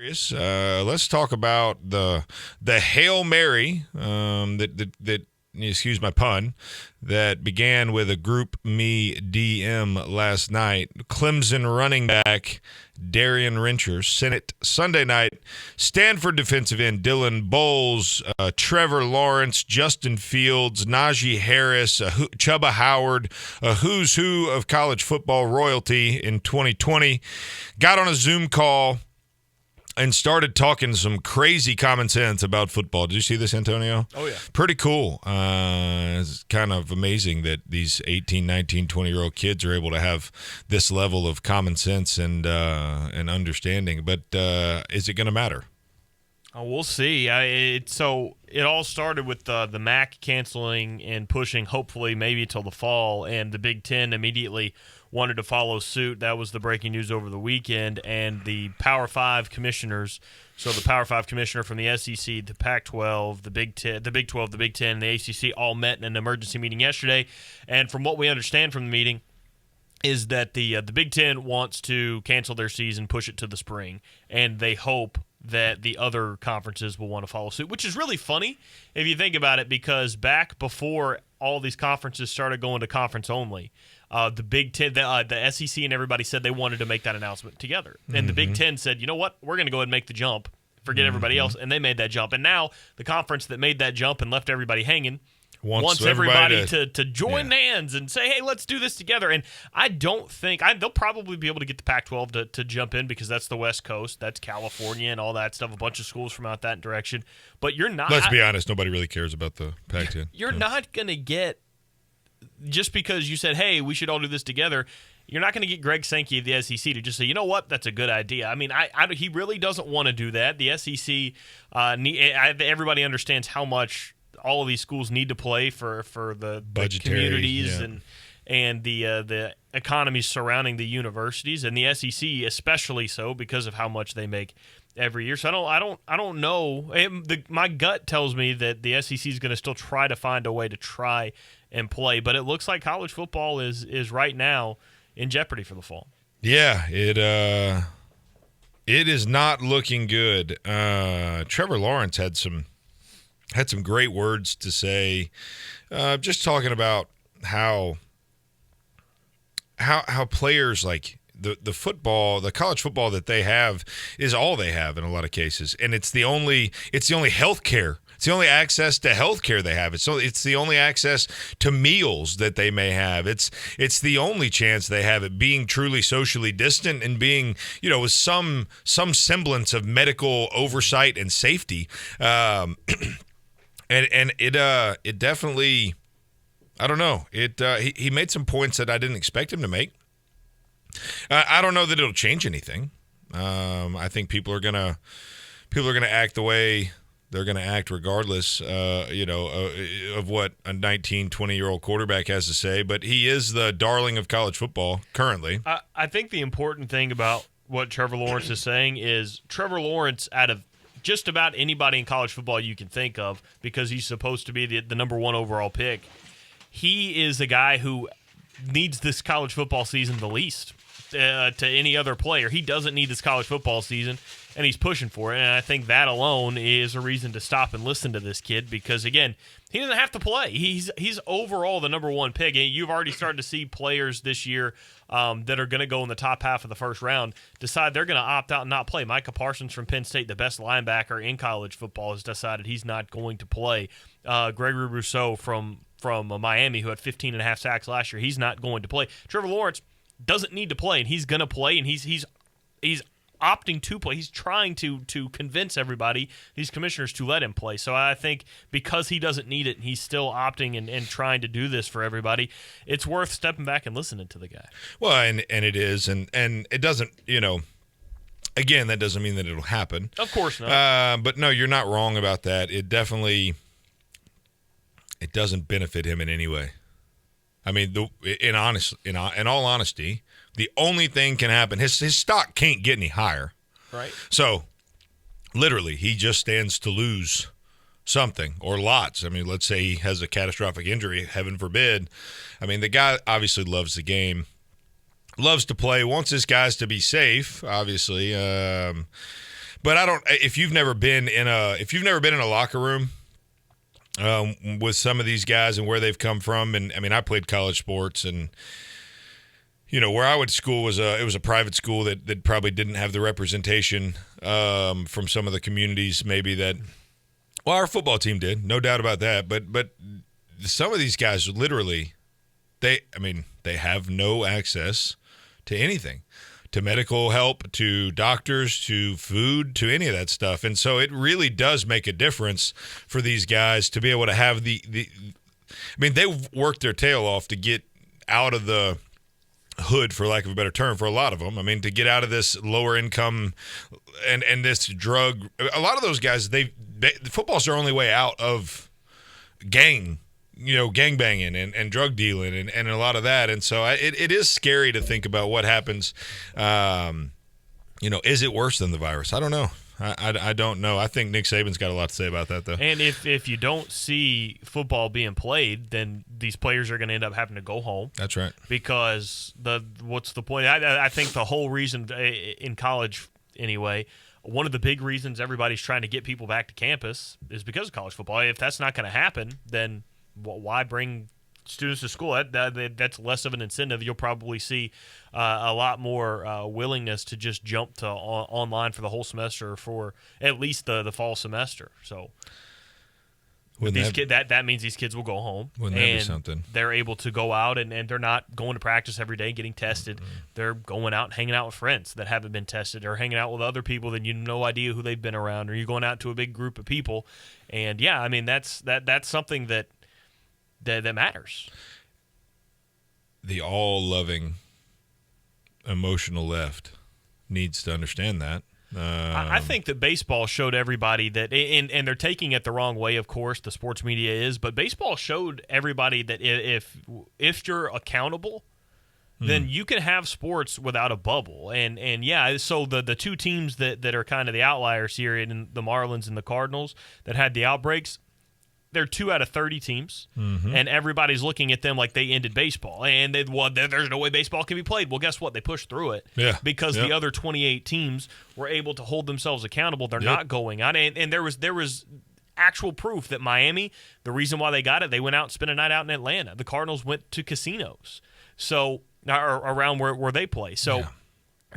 Let's talk about the Hail Mary that excuse my pun, that began with a Group Me DM last night. Clemson running back Darian Rencher sent it Sunday night. Stanford defensive end Dylan Bowles, Trevor Lawrence, Justin Fields, Najee Harris, Chubba Howard, a who's who of college football royalty in 2020, got on a Zoom call and started talking some crazy common sense about football. Did you see this, Antonio? Oh, yeah. Pretty cool. It's kind of amazing that these 18, 19, 20-year-old kids are able to have this level of common sense and understanding. But is it going to matter? Oh, we'll see. So it all started with the MAC canceling and pushing, hopefully, maybe till the fall, and the Big Ten immediately wanted to follow suit. That was the breaking news over the weekend, and the Power 5 commissioners, so the Power 5 commissioner from the SEC, the Pac-12, the Big 12, the Big 10, and the ACC all met in an emergency meeting yesterday, and from what we understand from the meeting is that the Big 10 wants to cancel their season, push it to the spring, and they hope that the other conferences will want to follow suit, which is really funny if you think about it, because back before all these conferences started going to conference only, the Big Ten, the SEC and everybody said they wanted to make that announcement together. And the Big Ten said, you know what, we're going to go ahead and make the jump, forget everybody else, and they made that jump. And now the conference that made that jump and left everybody hanging wants everybody to join hands and say, hey, let's do this together. And I don't think they'll probably be able to get the Pac-12 to jump in, because that's the West Coast, that's California and all that stuff, a bunch of schools from out that direction. But you're not. Let's be honest, nobody really cares about the Pac-10. You're not going to get, just because you said, hey, we should all do this together, you're not going to get Greg Sankey of the SEC to just say, you know what, that's a good idea. I mean, he really doesn't want to do that. The SEC, everybody understands how much all of these schools need to play for the communities and the economies surrounding the universities, and the SEC especially so because of how much they make every year. So I don't know. My gut tells me that the SEC is going to still try to find a way to try and play, but it looks like college football is right now in jeopardy for the fall. Yeah, it is not looking good. Trevor Lawrence had some great words to say, just talking about how players, like the college football that they have is all they have in a lot of cases, and it's the only health care. It's the only access to health care they have. It's the only access to meals that they may have. It's the only chance they have at being truly socially distant and being, with some semblance of medical oversight and safety. And it definitely, I don't know. He made some points that I didn't expect him to make. I don't know that it'll change anything. I think people are gonna act the way they're gonna act regardless, of what a 19, 20-year-old quarterback has to say. But he is the darling of college football currently. I think the important thing about what Trevor Lawrence is saying is Trevor Lawrence, out of just about anybody in college football you can think of, because he's supposed to be the number one overall pick, he is the guy who needs this college football season the least to any other player. He doesn't need this college football season, and he's pushing for it. And I think that alone is a reason to stop and listen to this kid, because, again, he doesn't have to play. He's overall the number one pick. And you've already started to see players this year that are going to go in the top half of the first round decide they're going to opt out and not play. Micah Parsons from Penn State, the best linebacker in college football, has decided he's not going to play. Gregory Rousseau from Miami, who had 15 and a half sacks last year, he's not going to play. Trevor Lawrence doesn't need to play, and he's going to play, and he's opting to play. He's trying to convince everybody, these commissioners, to let him play. So I think because he doesn't need it and he's still opting and trying to do this for everybody, it's worth stepping back and listening to the guy. Well, and it is, and it doesn't, again, that doesn't mean that it'll happen. Of course not. But no, you're not wrong about that. It definitely, it doesn't benefit him in any way. I mean, in all honesty, the only thing can happen, his stock can't get any higher. Right. So, literally, he just stands to lose something or lots. I mean, let's say he has a catastrophic injury, heaven forbid. I mean, the guy obviously loves the game, loves to play, wants his guys to be safe, obviously. But I don't. If you've never been in a locker room with some of these guys and where they've come from, and I mean, I played college sports, and where I went to school was a private school that probably didn't have the representation from some of the communities maybe that. Well, our football team did, no doubt about that. But some of these guys literally, they have no access to anything, to medical help, to doctors, to food, to any of that stuff. And so it really does make a difference for these guys to be able to have they've worked their tail off to get out of the hood, for lack of a better term, for a lot of them. I mean, to get out of this lower income and this drug. A lot of those guys, football's their only way out of gang banging and drug dealing and a lot of that. And so it is scary to think about what happens. Is it worse than the virus? I don't know. I don't know. I think Nick Saban's got a lot to say about that, though. And if you don't see football being played, then these players are going to end up having to go home. That's right. Because what's the point? I think the whole reason in college, anyway, one of the big reasons everybody's trying to get people back to campus is because of college football. If that's not going to happen, then why bring students to school? That's less of an incentive. You'll probably see a lot more willingness to just jump to online for the whole semester, for at least the fall semester. So that means these kids will go home. Wouldn't that be something? They're able to go out, and they're not going to practice every day getting tested. Mm-hmm. They're going out and hanging out with friends that haven't been tested, or hanging out with other people that you have no idea who they've been around, or you're going out to a big group of people. And yeah, I mean, that's something that matters. The all-loving, emotional left needs to understand that. I think that baseball showed everybody that, and they're taking it the wrong way, of course, the sports media is, but baseball showed everybody that if you're accountable, then you can have sports without a bubble. And yeah, so the two teams that are kind of the outliers here, in the Marlins and the Cardinals, that had the outbreaks, they're 2 out of 30 teams, and everybody's looking at them like they ended baseball. And there's no way baseball can be played. Well, guess what? They pushed through it because the other 28 teams were able to hold themselves accountable. They're not going out. And there was actual proof that Miami, the reason why they got it, they went out and spent a night out in Atlanta. The Cardinals went to casinos around where they play. So.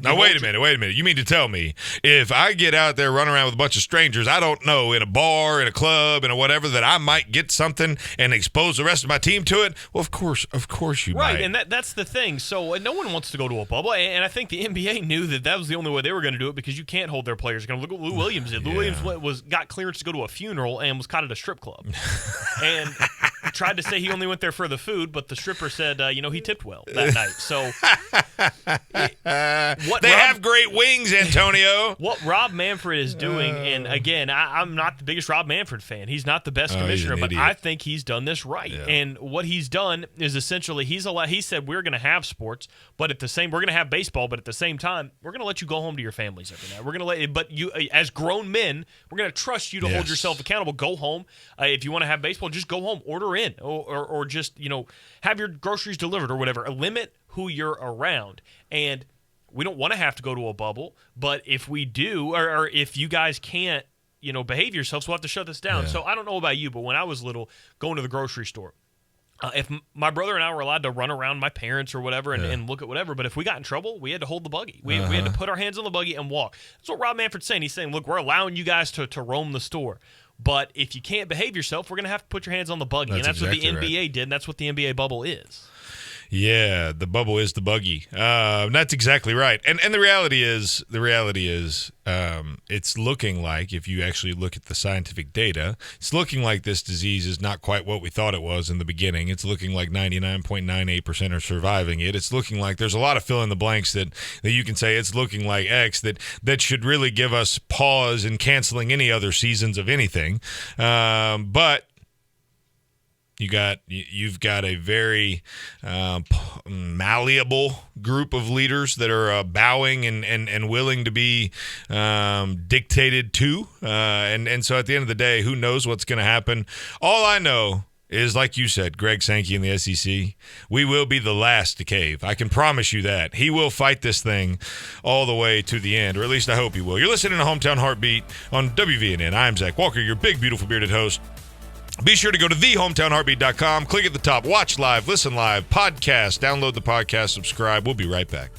Now, wait a minute. You mean to tell me if I get out there running around with a bunch of strangers, I don't know, in a bar, in a club, in a whatever, that I might get something and expose the rest of my team to it? Well, of course you might. Right, and that's the thing. So no one wants to go to a bubble, and I think the NBA knew that was the only way they were going to do it, because you can't hold their players. Look what Lou Williams did. Lou Williams got clearance to go to a funeral and was caught at a strip club. And tried to say he only went there for the food, but the stripper said, he tipped well that night. So they have great wings, Antonio. What Rob Manfred is doing, and again, I'm not the biggest Rob Manfred fan. He's not the best commissioner, but I think he's done this right. Yeah. And what he's done is essentially he said we're going to have sports, but we're going to have baseball, but at the same time, we're going to let you go home to your families every night. We're going to but you, as grown men, we're going to trust you to hold yourself accountable. Go home. If you want to have baseball, just go home, order in, or just have your groceries delivered or whatever. Limit who you're around. And we don't want to have to go to a bubble, but if we do, or if you guys can't, behave yourselves, we'll have to shut this down. Yeah. So I don't know about you, but when I was little, going to the grocery store, if my brother and I were allowed to run around my parents or whatever and look at whatever, but if we got in trouble, we had to hold the buggy. We had to put our hands on the buggy and walk. That's what Rob Manfred's saying. He's saying, look, we're allowing you guys to roam the store. But if you can't behave yourself, we're going to have to put your hands on the buggy. That's what the NBA did, and that's what the NBA bubble is. Yeah, the bubble is the buggy. That's exactly right. And the reality is, it's looking like, if you actually look at the scientific data, it's looking like this disease is not quite what we thought it was in the beginning. It's looking like 99.98% are surviving it. It's looking like there's a lot of fill in the blanks that you can say it's looking like X that should really give us pause in canceling any other seasons of anything. But you've got a very malleable group of leaders that are bowing and willing to be dictated to, and so at the end of the day, who knows what's going to happen? All I know is, like you said, Greg Sankey in the SEC. We will be the last to cave. I can promise you that. He will fight this thing all the way to the end, or at least I hope he will. You're listening to Hometown Heartbeat on WVNN. I'm Zach Walker, your big, beautiful bearded host. Be sure to go to thehometownheartbeat.com, click at the top, watch live, listen live, podcast, download the podcast, subscribe. We'll be right back.